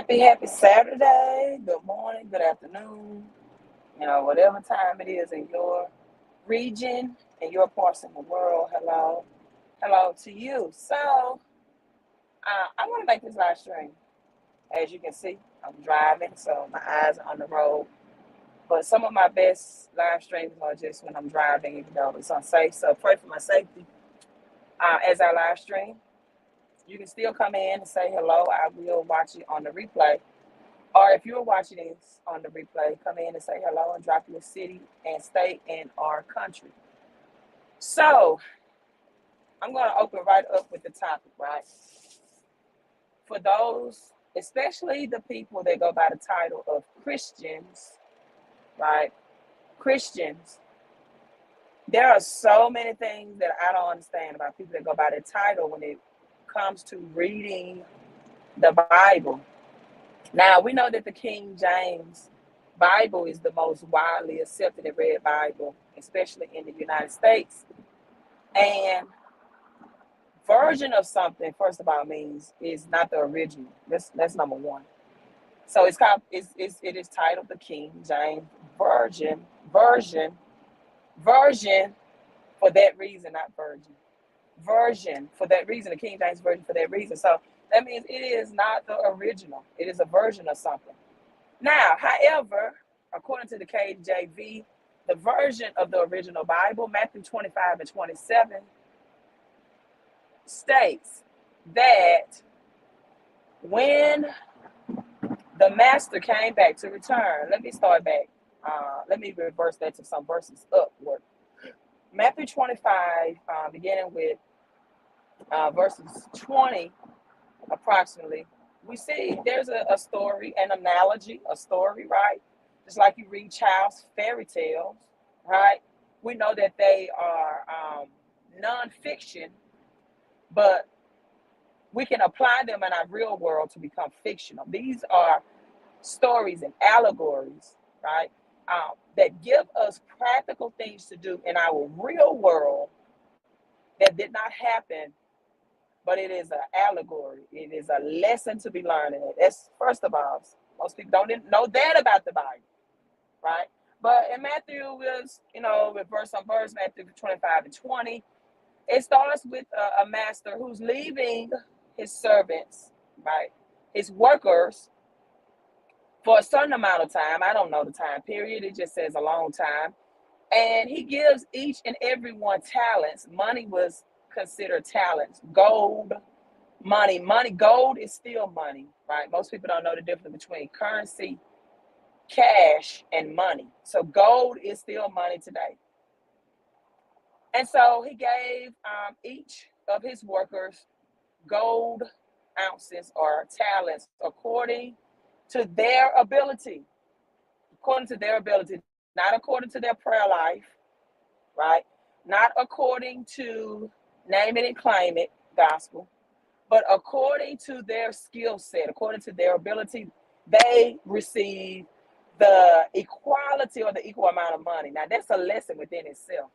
Happy Saturday. Good morning, good afternoon, whatever time it is in your region and your parts of the world. Hello. Hello to you. I want to make this live stream. As you can see, I'm driving, so my eyes are on the road. But some of my best live streams are just when I'm driving, even though it's unsafe. So pray for my safety as I live stream. You can still come in and say hello. I will watch it on the replay. Or if you're watching this on the replay, come in and say hello and drop your city and state and our country. So I'm going to open right up with the topic, right? For those, especially the people that go by the title of Christians, right? Christians, there are so many things that I don't understand about people that go by the title when it comes to reading the Bible. Now, we know that the King James Bible is the most widely accepted and read Bible, especially in the United States. And version of something, first of all, means is not the original. That's number one. So it is titled the King James version for that reason, not virgin. Version for that reason, the King James version for that reason. So that means it is not the original. It is a version of something. Now, however, according to the KJV, the version of the original Bible, Matthew 25 and 27, states that when the master came back to return, let me start back. Let me reverse that to some verses upward. Matthew 25, beginning with verses 20, approximately, we see there's a story, an analogy, a story, right? Just like you read child's fairy tales, right? We know that they are non-fiction, but we can apply them in our real world to become fictional. These are stories and allegories, right? That give us practical things to do in our real world that did not happen, but it is an allegory. It is a lesson to be learned in it. That's first of all, most people don't know that about the Bible, right? But in Matthew, with verse on verse, Matthew 25 and 20, it starts with a master who's leaving his servants, right? His workers for a certain amount of time. I don't know the time period. It just says a long time. And he gives each and every one talents. Money was considered talents. Gold, money. Gold is still money, right? Most people don't know the difference between currency, cash, and money. So gold is still money today. And so he gave each of his workers gold ounces or talents according to their ability. According to their ability, not according to their prayer life, right? Not according to name it and claim it gospel, but according to their skill set, according to their ability, they receive the equality or the equal amount of money. Now, that's a lesson within itself.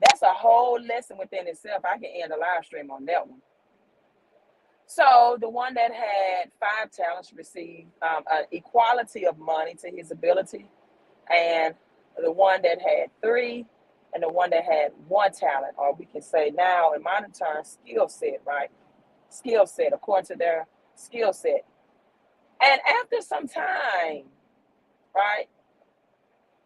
That's a whole lesson within itself. I can end a live stream on that one. So the one that had 5 talents received an equality of money to his ability, and the one that had 3, and the one that had 1 talent, or we can say now in modern terms, skill set, right? Skill set, according to their skill set. And after some time, right,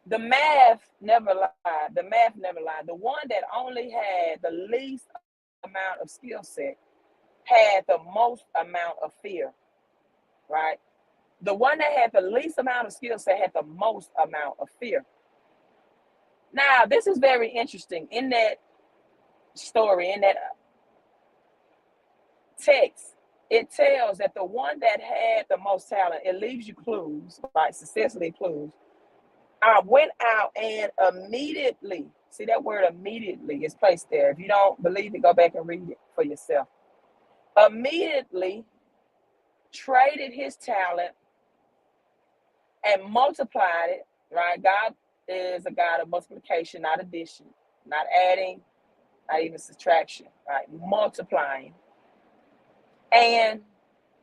the math never lied. The math never lied. The one that only had the least amount of skill set had the most amount of fear, right? The one that had the least amount of skill set had the most amount of fear. Now, this is very interesting. In that story, in that text, it tells that the one that had the most talent, it leaves you clues, right? Successfully clues. Went out and immediately, see that word immediately is placed there. If you don't believe it, go back and read it for yourself. Immediately traded his talent and multiplied it, right? God is a God of multiplication, not addition, not adding, not even subtraction, right? Multiplying. And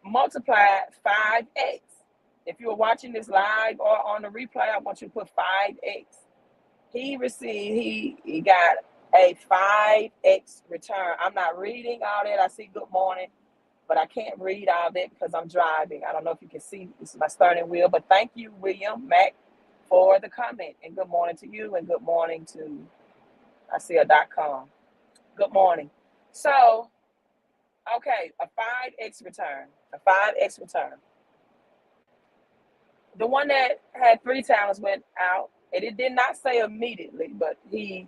multiplied 5x. If you're watching this live or on the replay, I want you to put 5x. He got a 5x return. I'm not reading all that. I see good morning, but I can't read all that because I'm driving. I don't know if you can see, this is my steering wheel, but thank you, William Mack, for the comment. And good morning to you, and good morning to, I see a .com. Good morning. So, okay, a 5x return. A 5x return. The one that had 3 talents went out, and it did not say immediately, but he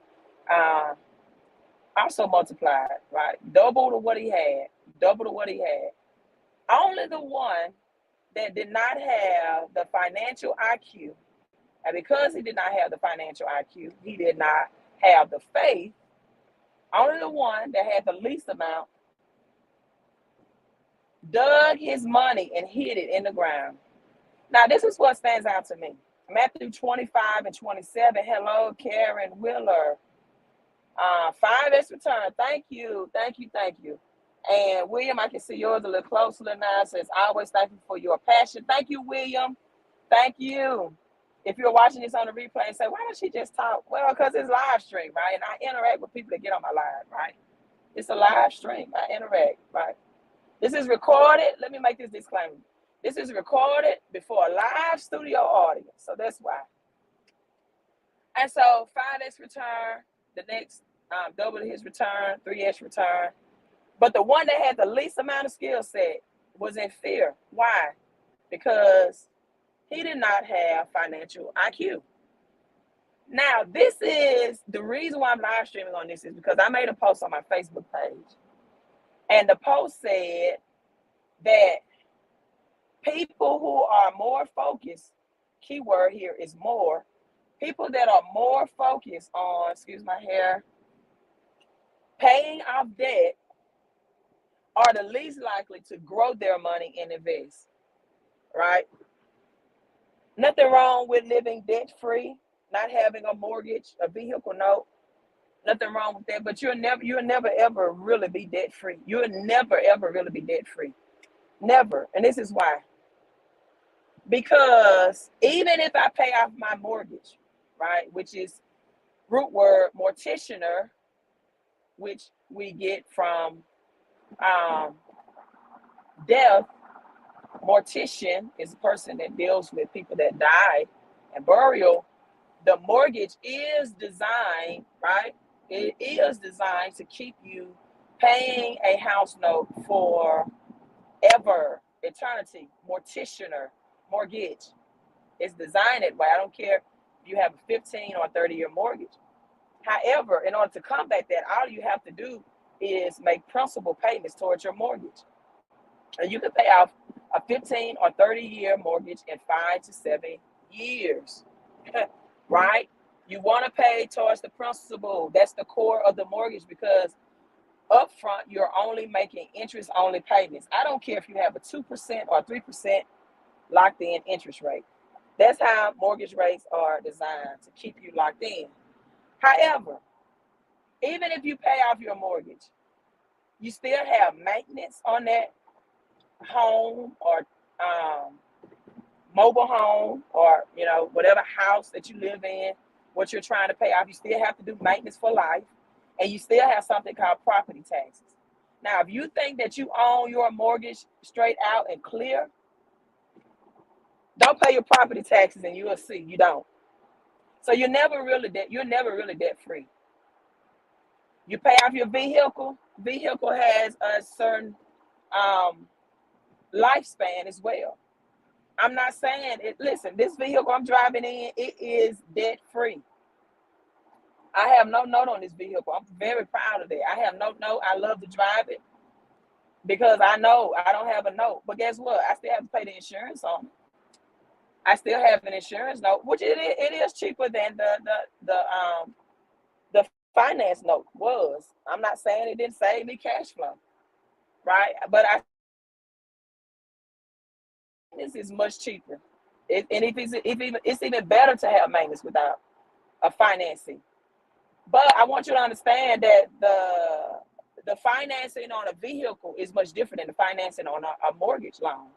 also multiplied, right? Double to what he had. Double to what he had. Only the one that did not have the financial IQ, and because he did not have the financial IQ, he did not have the faith. Only the one that had the least amount dug his money and hid it in the ground. Now, this is what stands out to me. Matthew 25 and 27. Hello, Karen Wheeler. 5x return. Thank you. Thank you. Thank you. And William, I can see yours a little closer now. It says, always thank you for your passion. Thank you, William. Thank you. If you're watching this on the replay and say, why don't she just talk? Well, because it's live stream, right? And I interact with people that get on my live, right? It's a live stream. I interact, right? This is recorded. Let me make this disclaimer. This is recorded before a live studio audience. So that's why. And so 5x return, the next double his return, 3x return. But the one that had the least amount of skill set was in fear. Why? Because he did not have financial IQ. Now, this is the reason why I'm live streaming on this, is because I made a post on my Facebook page. And the post said that people who are more focused, keyword here is more, people that are more focused on, excuse my hair, paying off debt are the least likely to grow their money and invest, right? Nothing wrong with living debt-free, not having a mortgage, a vehicle note. Nothing wrong with that, but you'll never ever really be debt-free. You'll never ever really be debt-free. Never. And this is why. Because even if I pay off my mortgage, right, which is root word morticianer, which we get from death. Mortician is a person that deals with people that die and burial. The mortgage is designed, right? It is designed to keep you paying a house note for ever, eternity. Morticianer, mortgage. It's designed that way. I don't care if you have a 15 or 30-year mortgage. However, in order to combat that, all you have to do is make principal payments towards your mortgage. And you can pay off a 15 or 30-year mortgage in 5 to 7 years, right? You want to pay towards the principal. That's the core of the mortgage, because upfront, you're only making interest-only payments. I don't care if you have a 2% or 3% locked-in interest rate. That's how mortgage rates are designed, to keep you locked in. However, even if you pay off your mortgage, you still have maintenance on that home or mobile home, or whatever house that you live in, what you're trying to pay off. You still have to do maintenance for life, and you still have something called property taxes. Now, if you think that you own your mortgage straight out and clear, don't pay your property taxes and you will see you don't. So you're never really debt free. You pay off your vehicle. Vehicle has a certain lifespan as well. I'm not saying it. Listen, this vehicle I'm driving in, it is debt free. I have no note on this vehicle. I'm very proud of that. I have no note. I love to drive it because I know I don't have a note. But guess what? I still have to pay the insurance on it. I still have an insurance note, which it is cheaper than the finance note was. I'm not saying it didn't save me cash flow, right? But this is much cheaper. It's even better to have maintenance without a financing. But I want you to understand that the financing on a vehicle is much different than the financing on a mortgage loan.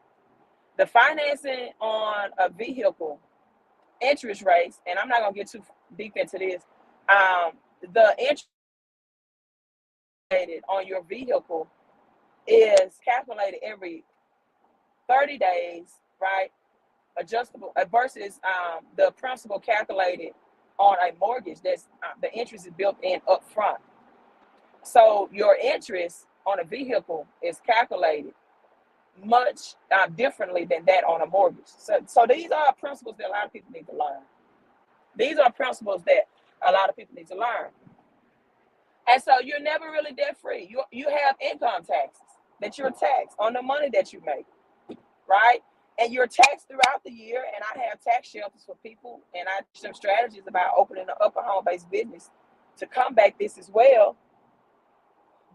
The financing on a vehicle, interest rates, and I'm not going to get too deep into this, the interest on your vehicle is calculated every 30 days, right? Adjustable versus the principal calculated on a mortgage. That's the interest is built in up front. So your interest on a vehicle is calculated much differently than that on a mortgage. So these are principles that a lot of people need to learn. These are principles that a lot of people need to learn. And so you're never really debt free. You have income taxes that you're taxed on the money that you make, right? And you're taxed throughout the year. And I have tax shelters for people, and I teach them strategies about opening an upper home-based business to combat this as well.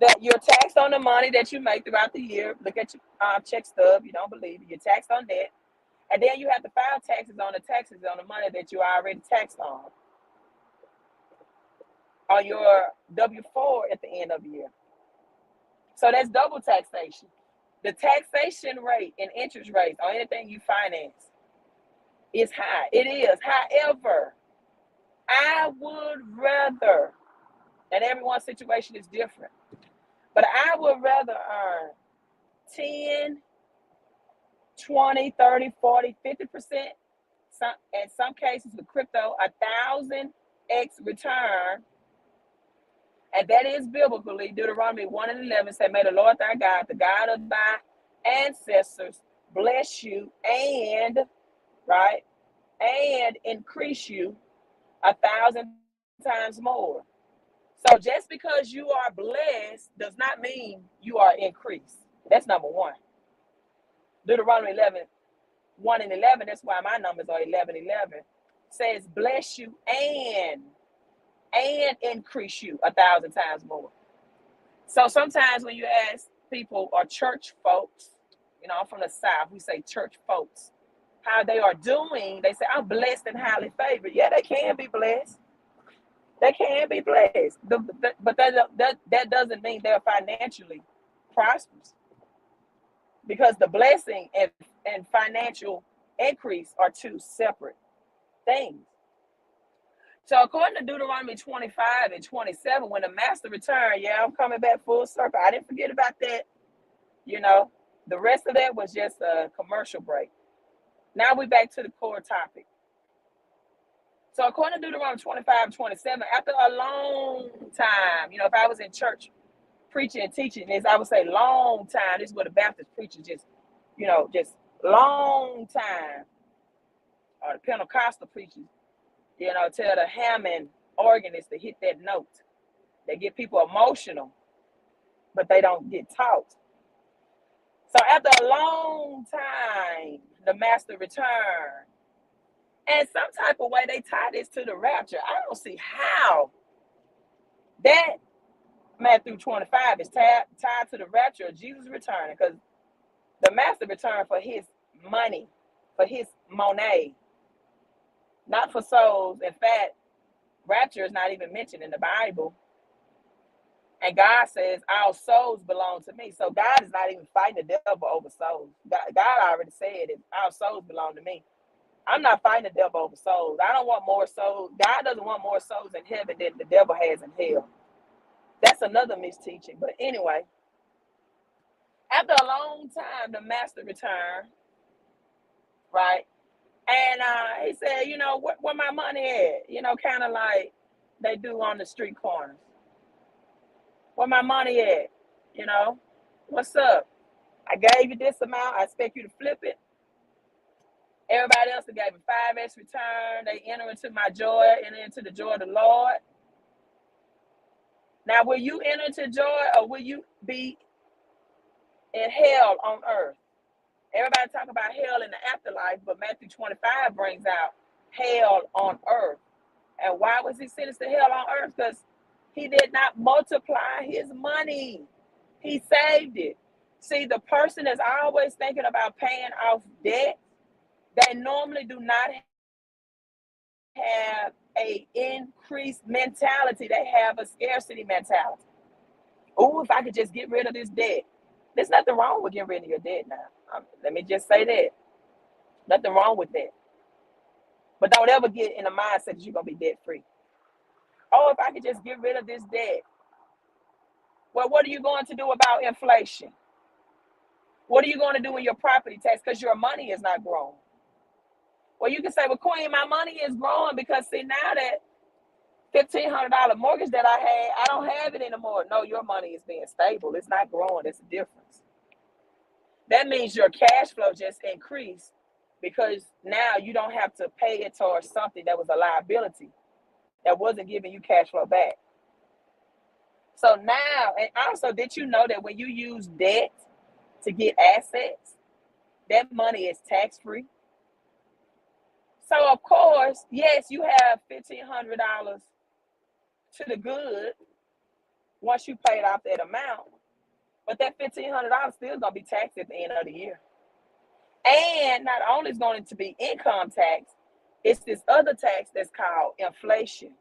That you're taxed on the money that you make throughout the year. Look at your check stub. You don't believe it. You're taxed on that. And then you have to file taxes on the money that you already taxed on your W-4 at the end of the year. So that's double taxation. The taxation rate and interest rates on anything you finance is high. It is. However, I would rather, and everyone's situation is different, but I would rather earn 10, 20, 30, 40, 50%, in some cases with crypto, 1,000x return. And that is biblically. Deuteronomy 1:11 said, may the Lord thy God, the God of thy ancestors, bless you and, right, and increase you 1,000 times more. So just because you are blessed does not mean you are increased. That's number one. Deuteronomy 1:11, that's why my numbers are 11:11, says bless you and increase you 1,000 times more. So sometimes when you ask people or church folks, I'm from the South, we say church folks, how they are doing, they say, I'm blessed and highly favored. Yeah, they can be blessed. They can be blessed. But that doesn't mean they're financially prosperous. Because the blessing and financial increase are two separate things. So according to Deuteronomy 25:27, when the master returned, I'm coming back full circle. I didn't forget about that. The rest of that was just a commercial break. Now we're back to the core topic. So according to Deuteronomy 25:27, after a long time, if I was in church preaching and teaching this, I would say long time. This is what the Baptist preachers just long time. Or the Pentecostal preachers, tell the Hammond organist to hit that note. They get people emotional, but they don't get taught. So after a long time, the master returned. And some type of way they tie this to the rapture. I don't see how that Matthew 25 is tied to the rapture of Jesus returning, because the master returned for his money, for his money, not for souls. In fact, rapture is not even mentioned in the Bible. And God says, our souls belong to me. So God is not even fighting the devil over souls. God already said it. Our souls belong to me. I'm not fighting the devil over souls. I don't want more souls. God doesn't want more souls in heaven than the devil has in hell. That's another misteaching. But anyway, after a long time, the master returned, right? And he said, where my money at? Kind of like they do on the street corners. Where my money at? What's up? I gave you this amount. I expect you to flip it. Everybody else that gave me 5x return. They enter into my joy, enter into the joy of the Lord. Now, will you enter into joy, or will you be in hell on earth? Everybody talk about hell in the afterlife, but Matthew 25 brings out hell on earth. And why was he sentenced to hell on earth? Because he did not multiply his money. He saved it. See, the person is always thinking about paying off debt. They normally do not have a increased mentality. They have a scarcity mentality. Oh, if I could just get rid of this debt. There's nothing wrong with getting rid of your debt now. Let me just say that. Nothing wrong with that. But don't ever get in the mindset that you're going to be debt free. Oh, if I could just get rid of this debt. Well, what are you going to do about inflation? What are you going to do with your property tax? Because your money is not growing. Well, you can say, well, Queen, my money is growing because, see, now that $1,500 mortgage that I had, I don't have it anymore. No, your money is being stable. It's not growing. That's the difference. That means your cash flow just increased because now you don't have to pay it towards something that was a liability that wasn't giving you cash flow back. So now, and also, did you know that when you use debt to get assets, that money is tax-free? So, of course, yes, you have $1,500 to the good once you paid off that amount, but that $1,500 still going to be taxed at the end of the year. And not only is going to be income tax, it's this other tax that's called inflation.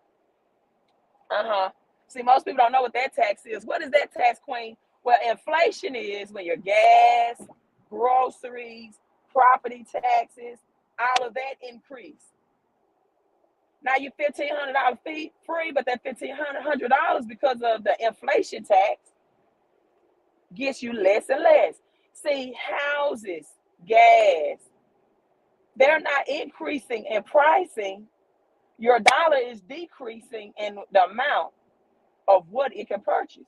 See, most people don't know what that tax is. What is that tax, Queen? Well, inflation is when your gas, groceries, property taxes, all of that increase. Now you're $1,500 free, but that $1,500 because of the inflation tax gets you less and less. See, houses, gas, they're not increasing in pricing. Your dollar is decreasing in the amount of what it can purchase.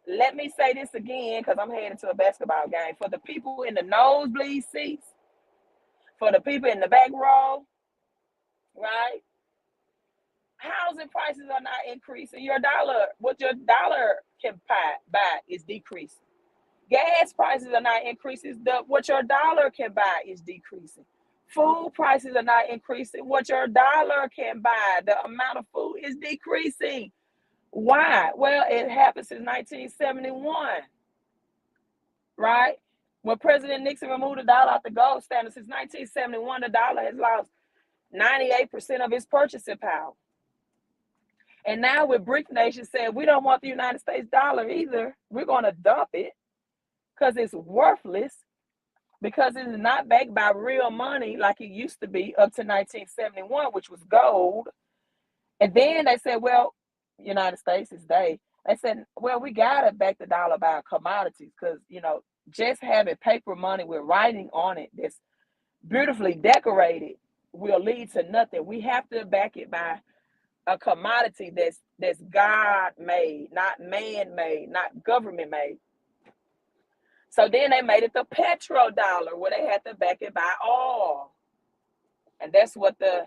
Let me say this again because I'm heading to a basketball game. For the people in the nosebleed seats, for the people in the back row, right? Housing prices are not increasing. What your dollar can buy is decreasing. Gas prices are not increasing. What your dollar can buy is decreasing. Food prices are not increasing. What your dollar can buy, the amount of food is decreasing. Why? Well, it happened since 1971, right? When President Nixon removed the dollar off the gold standard, since 1971, the dollar has lost 98% of its purchasing power. And now with BRIC nations saying, we don't want the United States dollar either. We're going to dump it because it's worthless, because it is not backed by real money like it used to be up to 1971, which was gold. And then they said, well, United States is they said, well, we got to back the dollar by commodities because, just having paper money with writing on it that's beautifully decorated will lead to nothing. We have to back it by a commodity that's God-made, not man-made, not government-made. So then they made it the petrodollar, where they had to back it by oil. And that's what the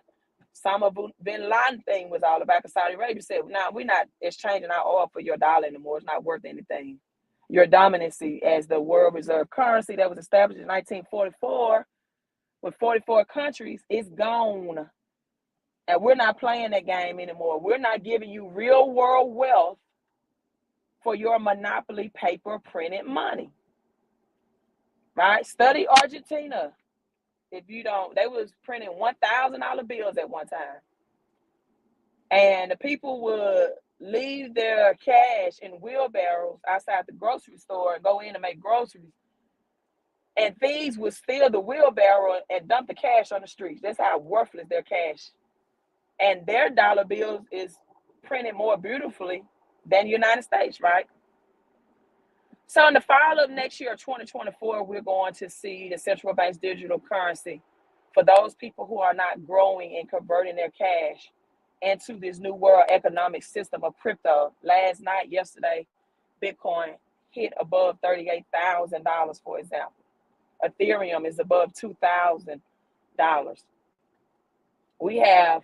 Osama bin Laden thing was all about. Because Saudi Arabia said, "Now we're not exchanging our oil for your dollar anymore. It's not worth anything. Your dominancy as the world reserve currency that was established in 1944 with 44 countries is gone. And we're not playing that game anymore. We're not giving you real world wealth for your monopoly paper printed money." Right? Study Argentina. If you don't, they was printing $1,000 bills at one time. And the people would leave their cash in wheelbarrows outside the grocery store and go in and make groceries. And thieves would steal the wheelbarrow and dump the cash on the streets. That's how worthless their cash. And their dollar bills is printed more beautifully than the United States, right? So in the fall of next year, 2024, we're going to see the central bank's digital currency for those people who are not growing and converting their cash into this new world economic system of crypto. Yesterday, Bitcoin hit above $38,000, for example. Ethereum is above $2,000. We have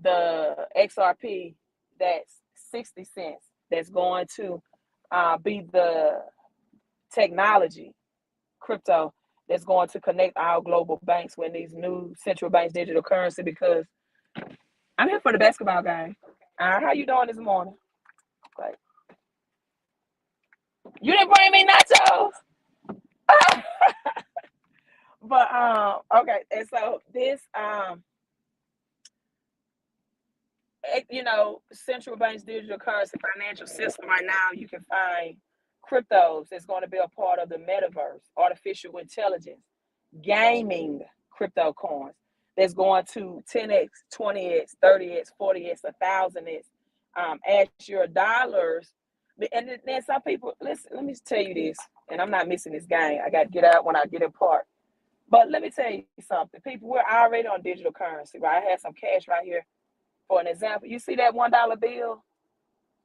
the XRP that's 60 cents that's going to be the technology, crypto, that's going to connect our global banks with these new central banks digital currency, because I'm here for the basketball game. How you doing this morning? Like, you didn't bring me nachos? But okay, and so this central banks, digital currency, financial system right now, you can find cryptos that's going to be a part of the metaverse, artificial intelligence, gaming crypto coins that's going to 10x, 20x, 30x, 40x, 1,000x as your dollars. And then some people, listen, let me tell you this, and I'm not missing this game. I got to get out when I get in part. But let me tell you something. People, we're already on digital currency, right? I have some cash right here. For an example, you see that $1 bill?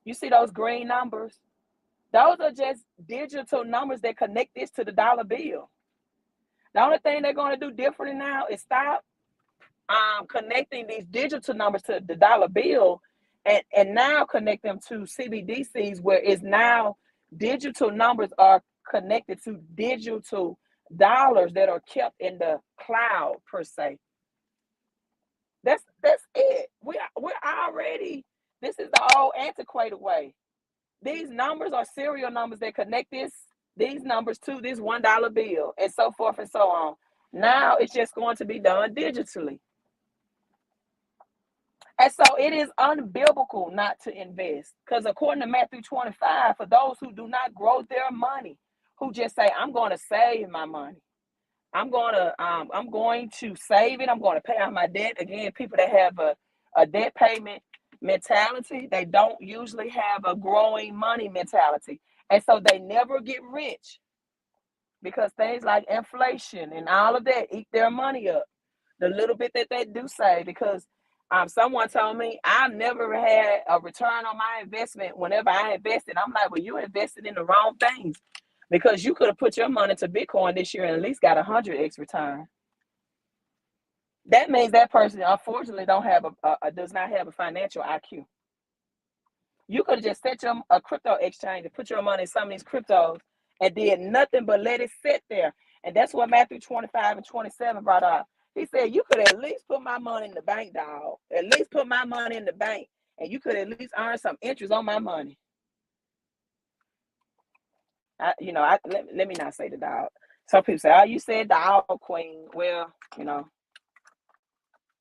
You see those green numbers? Those are just digital numbers that connect this to the dollar bill. The only thing they're going to do differently now is stop connecting these digital numbers to the dollar bill and now connect them to CBDCs, where it's now digital numbers are connected to digital dollars that are kept in the cloud per se. That's it. We're already, this is the old antiquated way. These numbers are serial numbers that connect these numbers to this $1 bill and so forth and so on. Now it's just going to be done digitally. And so it is unbiblical not to invest, because according to Matthew 25, for those who do not grow their money, who just say, I'm going to save my money. I'm going to save it. I'm going to pay out my debt. Again, people that have a debt payment mentality, they don't usually have a growing money mentality. And so they never get rich, because things like inflation and all of that eat their money up. The little bit that they do save, because someone told me I've never had a return on my investment whenever I invested. I'm like, well, you invested in the wrong things, because you could have put your money to Bitcoin this year and at least got 100x return. That means that person, unfortunately, does not have a financial IQ. You could have just set a crypto exchange and put your money in some of these cryptos and did nothing but let it sit there. And that's what Matthew 25 and 27 brought up. He said, you could at least put my money in the bank, dog. At least put my money in the bank, and you could at least earn some interest on my money. Let me not say the dog. Some people say, oh, you said dog, queen. Well,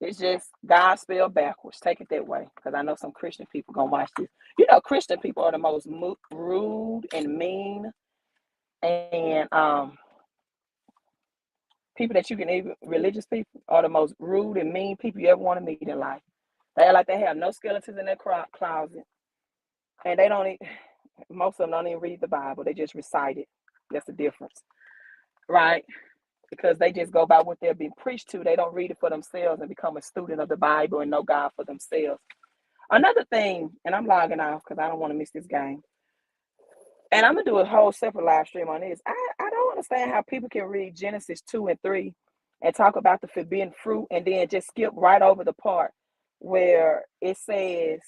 it's just God spelled backwards. Take it that way, because I know some Christian people going to watch this. Christian people are the most rude and mean, and people that you can even, religious people, are the most rude and mean people you ever want to meet in life. They act like they have no skeletons in their closet, and most of them don't even read the Bible. They just recite it. That's the difference, right? Because they just go by what they're being preached to. They don't read it for themselves and become a student of the Bible and know God for themselves. Another thing, and I'm logging off because I don't want to miss this game, and I'm going to do a whole separate live stream on this. I don't understand how people can read Genesis 2 and 3 and talk about the forbidden fruit and then just skip right over the part where it says,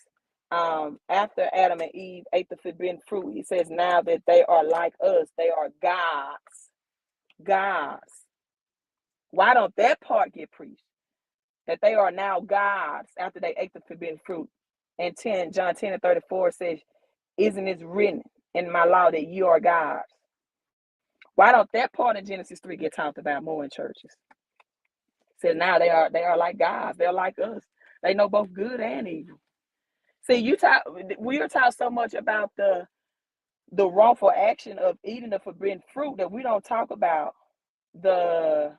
after Adam and Eve ate the forbidden fruit, it says now that they are like us. They are gods. Why don't that part get preached? That they are now gods after they ate the forbidden fruit. And John 10 and 34 says, isn't it written in my law that you are gods? Why don't that part in Genesis 3 get talked about more in churches? It says now they are like gods. They're like us. They know both good and evil. See, we are taught so much about the wrongful action of eating the forbidden fruit that we don't talk about the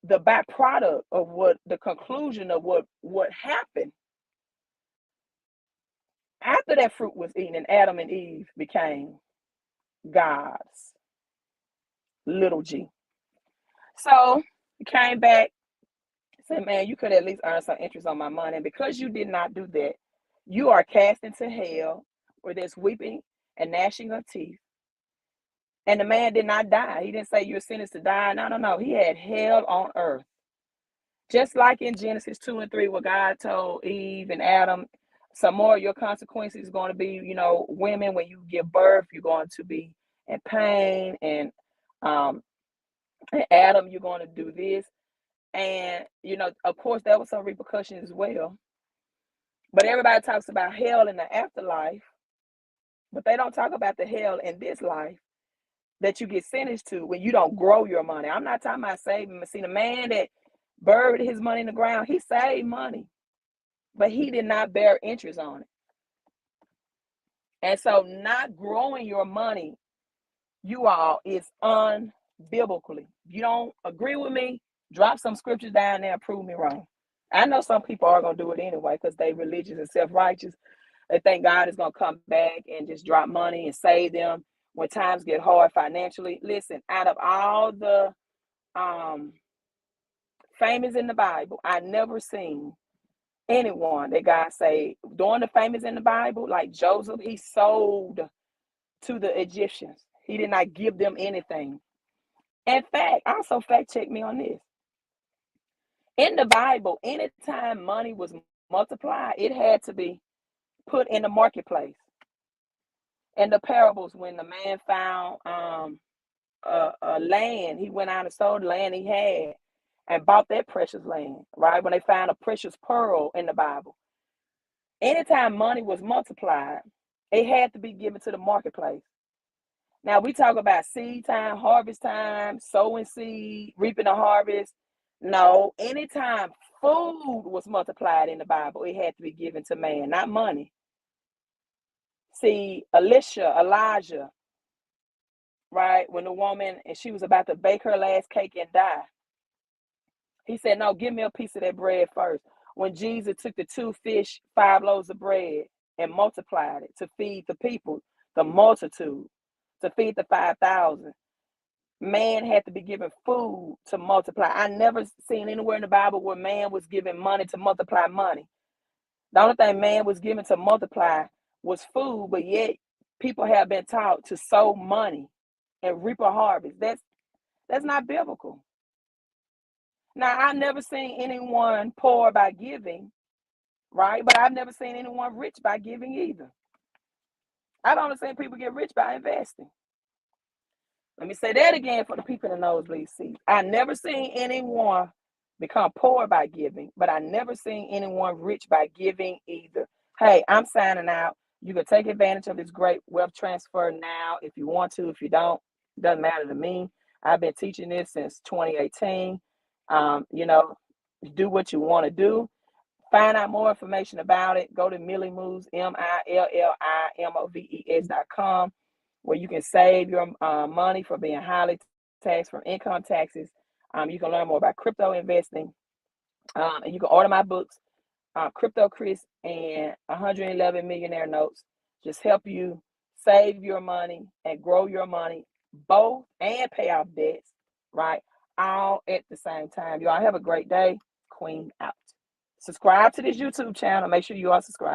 byproduct of the conclusion of what happened after that fruit was eaten and Adam and Eve became gods, little g. So he came back, said, man, you could at least earn some interest on my money. And because you did not do that, you are cast into hell, where there's weeping and gnashing of teeth. And the man did not die. He didn't say you're sentenced to die. No. He had hell on earth. Just like in Genesis 2 and 3, where God told Eve and Adam, some more of your consequences is going to be, women, when you give birth, you're going to be in pain. And Adam, you're going to do this. And, of course, there was some repercussions as well. But everybody talks about hell in the afterlife, but they don't talk about the hell in this life that you get sentenced to when you don't grow your money. I'm not talking about saving. See, the man that buried his money in the ground, he saved money. but he did not bear interest on it. And so not growing your money, you all, is unbiblically. If you don't agree with me, drop some scriptures down there and prove me wrong. I know some people are going to do it anyway because they religious and self-righteous. They think God is going to come back and just drop money and save them when times get hard financially. Listen, out of all the famous in the Bible, I never seen anyone that God say, during the famous in the Bible, like Joseph, he sold to the Egyptians. He did not give them anything. In fact, also fact check me on this. In the Bible, anytime money was multiplied, it had to be put in the marketplace. In the parables, when the man found a land, he went out and sold the land he had and bought that precious land, right? When they found a precious pearl in the Bible. Anytime money was multiplied, it had to be given to the marketplace. Now we talk about seed time, harvest time, sowing seed, reaping the harvest. No, anytime food was multiplied in the Bible, it had to be given to man, not money. See, Elijah, right? When the woman, and she was about to bake her last cake and die, he said, no, give me a piece of that bread first. When Jesus took the 2 fish, 5 loaves of bread and multiplied it to feed the people, the multitude, to feed the 5,000, man had to be given food to multiply. I never seen anywhere in the Bible where man was given money to multiply money. The only thing man was given to multiply was food, but yet people have been taught to sow money and reap a harvest. That's not biblical. Now, I've never seen anyone poor by giving, right? But I've never seen anyone rich by giving either. I've only seen people get rich by investing. Let me say that again for the people in the nosebleed seats. I never seen anyone become poor by giving, but I never seen anyone rich by giving either. Hey, I'm signing out. You can take advantage of this great wealth transfer now if you want to. If you don't, it doesn't matter to me. I've been teaching this since 2018. Do what you want to do. Find out more information about it. Go to Millie Moves, MILLIMOVES.com, where you can save your money for being highly taxed from income taxes. You can learn more about crypto investing. And you can order my books, Crypto Chris and 111 Millionaire Notes. Just help you save your money and grow your money, both, and pay off debts, right? All at the same time. Y'all have a great day. Queen out. Subscribe to this YouTube channel. Make sure you are subscribed.